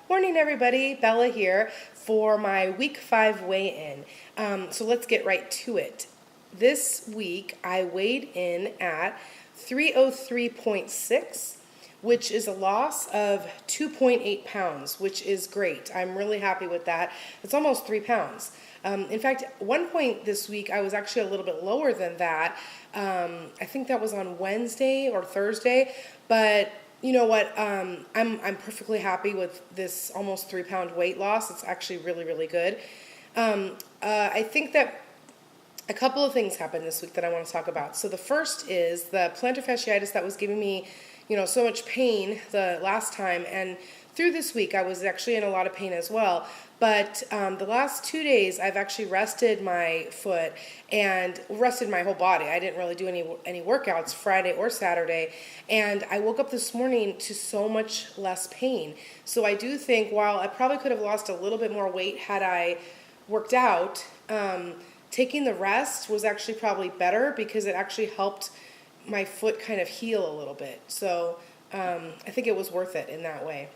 Morning, everybody. Bella here for my week 5 weigh-in. So let's get right to it. This week I weighed in at 303.6, which is a loss of 2.8 pounds, which is great. I'm really happy with that. It's almost 3 pounds. In fact, at one point this week I was actually a little bit lower than that. I think that was on Wednesday or Thursday, but you know what? I'm perfectly happy with this almost 3 pound weight loss. It's actually really, really good. I think that a couple of things happened this week that I want to talk about. So the first is the plantar fasciitis that was giving me, so much pain the last time, and through this week I was actually in a lot of pain as well. But the last 2 days I've actually rested my foot and rested my whole body. I didn't really do any workouts Friday or Saturday, and I woke up this morning to so much less pain. So I do think while I probably could have lost a little bit more weight had I worked out, taking the rest was actually probably better because it actually helped my foot kind of heal a little bit. So I think it was worth it in that way.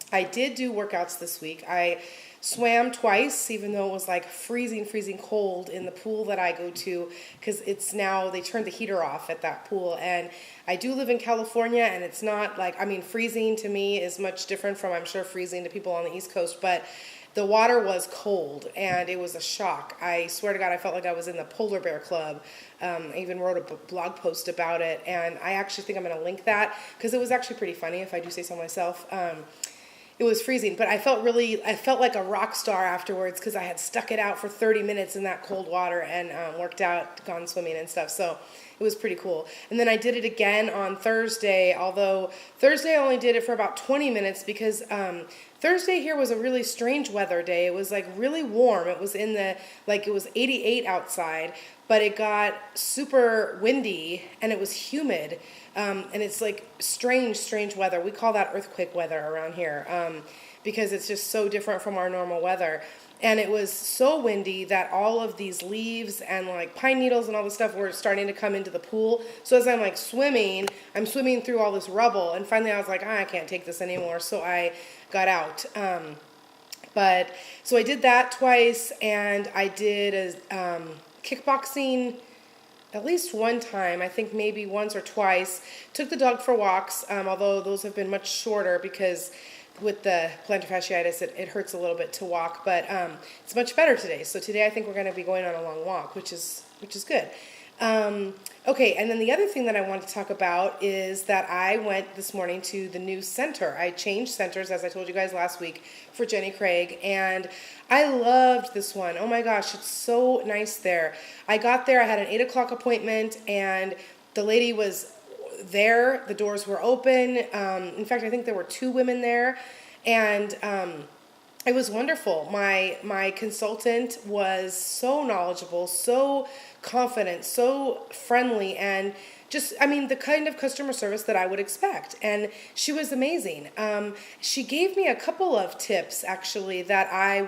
I did do workouts this week. I swam twice, even though it was like freezing cold in the pool that I go to, because it's now, they turned the heater off at that pool. And I do live in California, and it's not like, freezing to me is much different from, I'm sure, freezing to people on the East Coast, but the water was cold, and it was a shock. I swear to God, I felt like I was in the Polar Bear Club. I even wrote a blog post about it, and I actually think I'm going to link that, because it was actually pretty funny, if I do say so myself. It was freezing, but I felt like a rock star afterwards because I had stuck it out for 30 minutes in that cold water and worked out, gone swimming and stuff. So it was pretty cool. And then I did it again on Thursday, although Thursday I only did it for about 20 minutes because Thursday here was a really strange weather day. It was like really warm. It was it was 88 outside, but it got super windy and it was humid. And it's like strange weather. We call that earthquake weather around here because it's just so different from our normal weather. And it was so windy that all of these leaves and like pine needles and all this stuff were starting to come into the pool. So as I'm like swimming, I'm swimming through all this rubble. And finally I was like, I can't take this anymore. So I got out. So I did that twice, and I did a kickboxing at least one time, I think maybe once or twice. Took the dog for walks, although those have been much shorter because with the plantar fasciitis, it hurts a little bit to walk, but it's much better today. So today I think we're going to be going on a long walk, which is good. Okay, and then the other thing that I want to talk about is that I went this morning to the new center. I changed centers, as I told you guys last week, for Jenny Craig, and I loved this one. Oh my gosh, it's so nice there. I got there, I had an 8 o'clock appointment, and the lady was there. The doors were open. In fact, I think there were 2 women there, and it was wonderful. My consultant was so knowledgeable, so confident, so friendly, and just, the kind of customer service that I would expect. And she was amazing. She gave me a couple of tips, actually, that I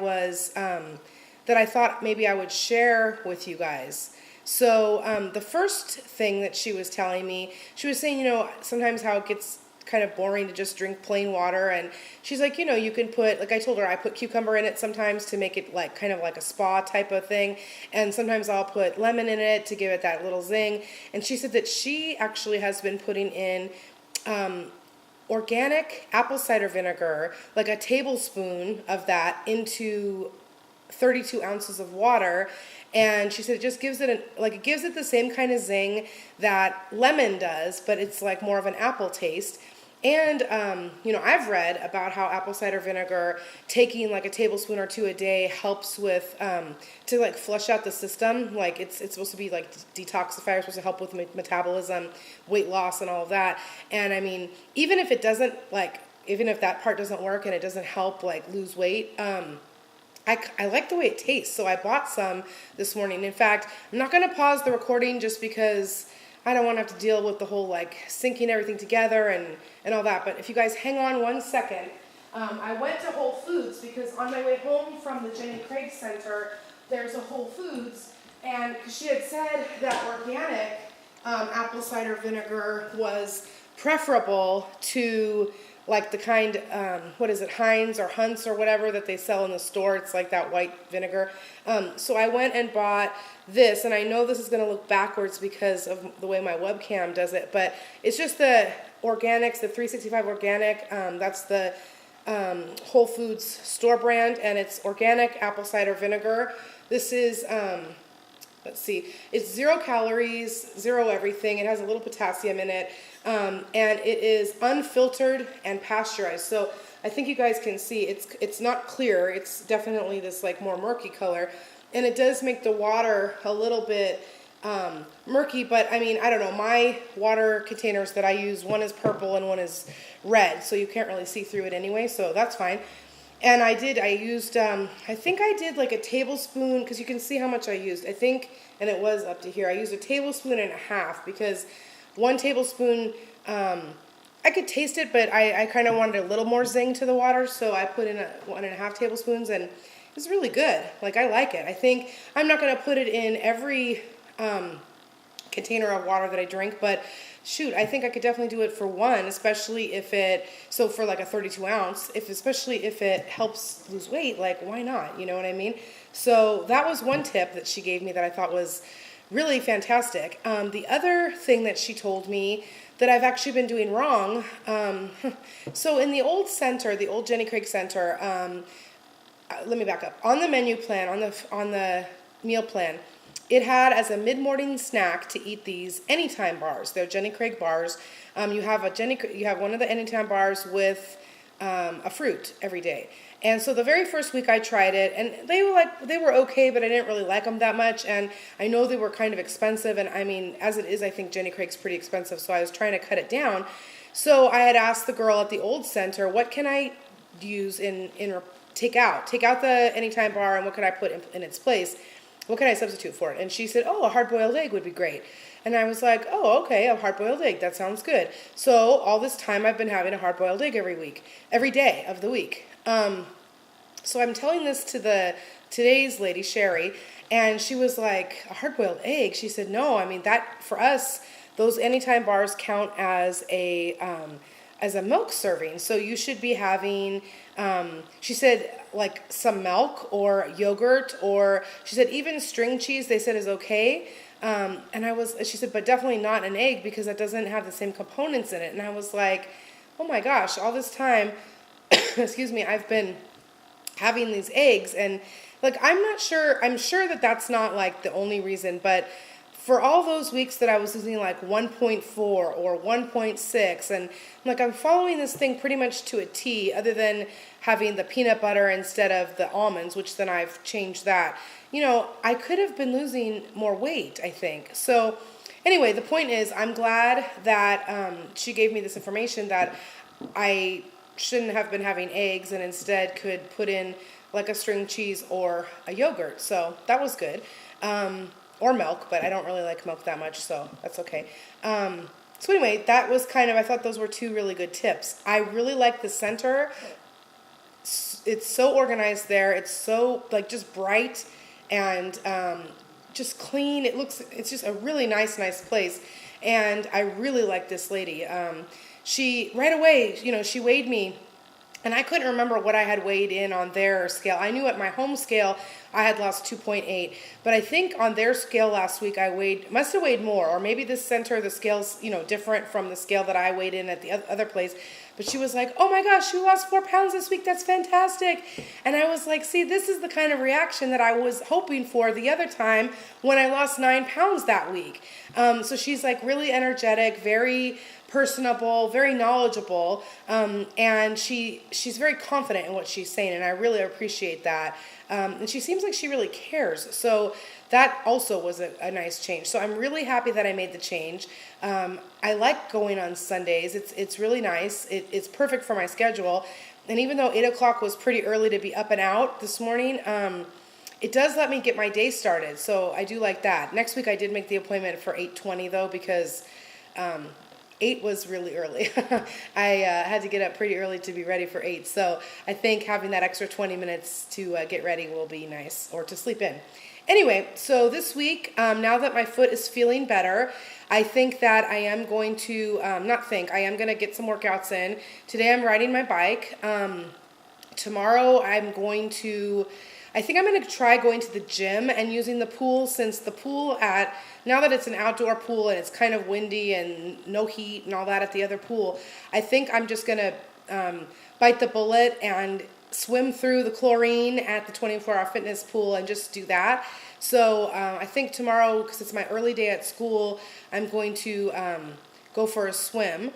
thought maybe I would share with you guys. So the first thing that she was telling me, she was saying, sometimes how it gets kind of boring to just drink plain water, and she's like, you can put, like I told her, I put cucumber in it sometimes to make it like kind of like a spa type of thing, and sometimes I'll put lemon in it to give it that little zing. And she said that she actually has been putting in organic apple cider vinegar, like a tablespoon of that into 32 ounces of water, and she said it just gives it it gives it the same kind of zing that lemon does, but it's like more of an apple taste. And I've read about how apple cider vinegar, taking like a tablespoon or 2 a day, helps with to like flush out the system. Like it's supposed to be like detoxifier, supposed to help with metabolism, weight loss, and all of that. And even if it doesn't, even if that part doesn't work and it doesn't help like lose weight, I like the way it tastes, so I bought some this morning. In fact, I'm not going to pause the recording just because I don't want to have to deal with the whole syncing everything together and all that. But if you guys hang on 1 second, I went to Whole Foods because on my way home from the Jenny Craig Center, there's a Whole Foods, and she had said that organic apple cider vinegar was preferable to like the kind, what is it, Heinz or Hunt's or whatever that they sell in the store. It's like that white vinegar. So I went and bought this, and I know this is going to look backwards because of the way my webcam does it, but it's just the organics, the 365 organic. That's the Whole Foods store brand, and it's organic apple cider vinegar. This is, let's see, it's 0 calories, 0 everything. It has a little potassium in it, and it is unfiltered and pasteurized. So I think you guys can see it's not clear. It's definitely this like more murky color, and it does make the water a little bit murky, but I mean, I don't know, my water containers that I use, one is purple and one is red, so you can't really see through it anyway, so that's fine. And I used, I think I did like a tablespoon, because you can see how much I used, I think, and it was up to here, I used a tablespoon and a half, because 1 tablespoon, I could taste it, but I kind of wanted a little more zing to the water, so I put in 1.5 tablespoons, and it's really good. Like, I like it. I think I'm not going to put it in every container of water that I drink, but shoot, I think I could definitely do it for one, especially if so for like a 32 ounce, especially if it helps lose weight, like why not, you know what I mean? So that was one tip that she gave me that I thought was really fantastic. The other thing that she told me that I've actually been doing wrong, so in the old center, the old Jenny Craig Center, let me back up. On the menu plan, on the meal plan, it had as a mid-morning snack to eat these Anytime bars. They're Jenny Craig bars. You have one of the Anytime bars with a fruit every day. And so the very first week I tried it, and they were okay, but I didn't really like them that much. And I know they were kind of expensive, and I mean, as it is, I think Jenny Craig's pretty expensive, so I was trying to cut it down. So I had asked the girl at the old center, what can I use take out the Anytime bar, and what could I put in its place? What can I substitute for it? And she said, oh, a hard-boiled egg would be great. And I was like, oh, okay, a hard-boiled egg. That sounds good. So all this time I've been having a hard-boiled egg every day of the week. So I'm telling this to today's lady, Sherry, and she was like, a hard-boiled egg? She said, no, I mean, that, for us, those Anytime bars count as a milk serving. So you should be having, she said, like some milk or yogurt, or she said even string cheese, they said is okay. And she said, but definitely not an egg because that doesn't have the same components in it. And I was like, oh my gosh, all this time, excuse me, I've been having these eggs, and like, I'm sure that that's not like the only reason, but for all those weeks that I was using like 1.4 or 1.6, and like I'm following this thing pretty much to a T, other than having the peanut butter instead of the almonds, which then I've changed that. You know, I could have been losing more weight, I think. So anyway, the point is, I'm glad that she gave me this information that I shouldn't have been having eggs and instead could put in like a string cheese or a yogurt. So that was good. Or milk, but I don't really like milk that much, so that's okay. So anyway, that was I thought those were 2 really good tips. I really like the center. It's so organized there. It's so like just bright and just clean. It's just a really nice place. And I really like this lady. She, right away, you know, she weighed me, and I couldn't remember what I had weighed in on their scale. I knew at my home scale I had lost 2.8, but I think on their scale last week I must have weighed more, or maybe this center, the scale's, you know, different from the scale that I weighed in at the other place. But she was like, oh my gosh, you lost 4 pounds this week. That's fantastic. And I was like, see, this is the kind of reaction that I was hoping for the other time when I lost 9 pounds that week. So she's like really energetic, very personable, very knowledgeable, and she's very confident in what she's saying, and I really appreciate that. And she seems like she really cares. So that also was a nice change. So I'm really happy that I made the change. I like going on Sundays. It's really nice. It's perfect for my schedule. And even though 8 o'clock was pretty early to be up and out this morning, it does let me get my day started. So I do like that. Next week I did make the appointment for 8:20 though, because 8 was really early. I had to get up pretty early to be ready for 8. So I think having that extra 20 minutes to get ready will be nice, or to sleep in. Anyway, so this week, now that my foot is feeling better, I think that I am going to, I am going to get some workouts in. Today I'm riding my bike. Tomorrow I think I'm going to try going to the gym and using the pool, since the pool now that it's an outdoor pool and it's kind of windy and no heat and all that at the other pool, I think I'm just going to bite the bullet and swim through the chlorine at the 24-hour fitness pool and just do that. So I think tomorrow, because it's my early day at school, I'm going to go for a swim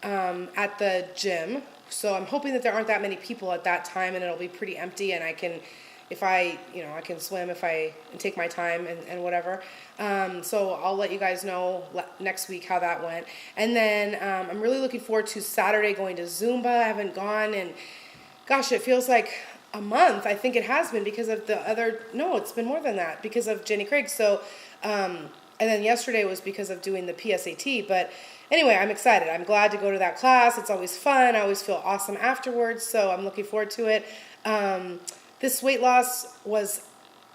at the gym. So I'm hoping that there aren't that many people at that time and it'll be pretty empty, and I can swim if I take my time and whatever. So I'll let you guys know next week how that went. And then I'm really looking forward to Saturday going to Zumba. I haven't gone, and gosh, it feels like a month. I think it has been because of it's been more than that, because of Jenny Craig. So, and then yesterday was because of doing the PSAT. But anyway, I'm excited. I'm glad to go to that class. It's always fun. I always feel awesome afterwards. So I'm looking forward to it. This weight loss was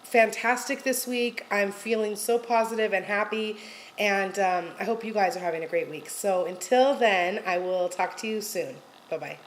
fantastic this week. I'm feeling so positive and happy. And I hope you guys are having a great week. So until then, I will talk to you soon. Bye-bye.